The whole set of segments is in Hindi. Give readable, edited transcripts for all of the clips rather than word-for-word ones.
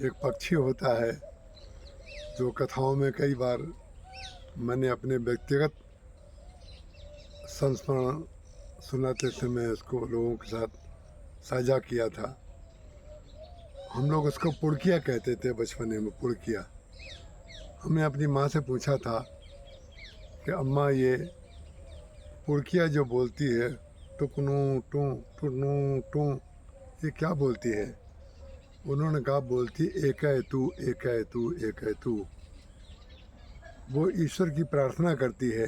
एक पक्षी होता है जो कथाओं में कई बार मैंने अपने व्यक्तिगत संस्मरण सुनाते समय उसको लोगों के साथ साझा किया था। हम लोग उसको पुड़किया कहते थे बचपन में, पुड़किया। हमने अपनी माँ से पूछा था कि अम्मा ये पुड़किया जो बोलती है टुकनू टू टुनू टू, ये क्या बोलती है? उन्होंने कहा बोलती एक है तू, एक है तू, एक है तू। वो ईश्वर की प्रार्थना करती है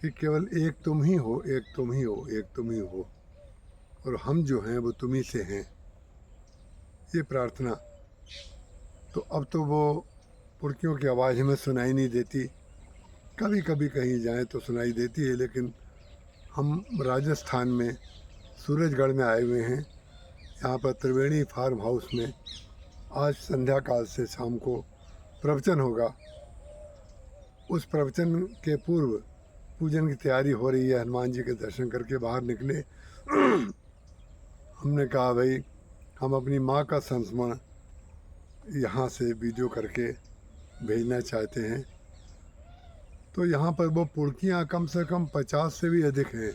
कि केवल एक तुम ही हो, एक तुम ही हो, एक तुम ही हो, और हम जो हैं वो तुम ही से हैं, ये प्रार्थना। तो अब तो वो पुड़कियों की आवाज़ हमें सुनाई नहीं देती। कभी कभी कहीं जाएं तो सुनाई देती है, लेकिन हम राजस्थान में सूरजगढ़ में आए हुए हैं। यहाँ पर त्रिवेणी फार्म हाउस में आज संध्या काल से शाम को प्रवचन होगा। उस प्रवचन के पूर्व पूजन की तैयारी हो रही है। हनुमान जी के दर्शन करके बाहर निकले। हमने कहा भाई हम अपनी माँ का संस्मरण यहाँ से वीडियो करके भेजना चाहते हैं। तो यहाँ पर वो पुड़कियाँ कम से कम 50 से भी अधिक हैं,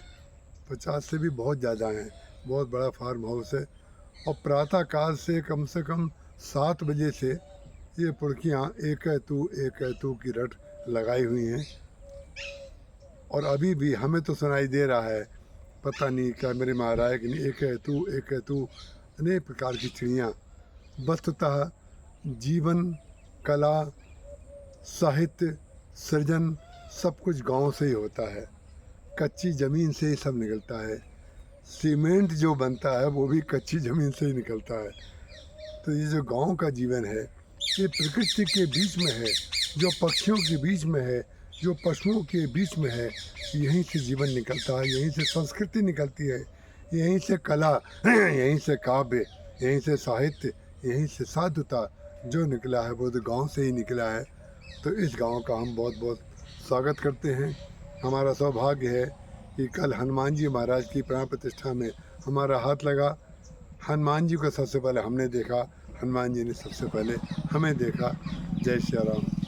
50 से भी बहुत ज़्यादा हैं। बहुत बड़ा फार्म हाउस है और प्रातः काल से कम 7 बजे से ये पुड़कियाँ एक है तू, एक है तू की रट लगाई हुई हैं। और अभी भी हमें तो सुनाई दे रहा है, पता नहीं क्या मेरे महाराज कि नहीं, एक है तू, एक है तू, अनेक प्रकार की चिड़ियाँ। वस्तुतः जीवन, कला, साहित्य, सृजन सब कुछ गांव से ही होता है। कच्ची ज़मीन से ही सब निकलता है। सीमेंट जो बनता है वो भी कच्ची ज़मीन से ही निकलता है। तो ये जो गांव का जीवन है, ये प्रकृति के बीच में है, जो पक्षियों के बीच में है, जो पशुओं के बीच में है। यहीं से जीवन निकलता है, यहीं से संस्कृति निकलती है, यहीं से कला, यहीं से काव्य, यहीं से साहित्य, यहीं से साधुता जो निकला है वो तो गांव से ही निकला है। तो इस गांव का हम बहुत बहुत स्वागत करते हैं। हमारा सौभाग्य है कि कल हनुमान जी महाराज की प्राण प्रतिष्ठा में हमारा हाथ लगा। हनुमान जी को सबसे पहले हमने देखा, हनुमान जी ने सबसे पहले हमें देखा। जय श्री राम।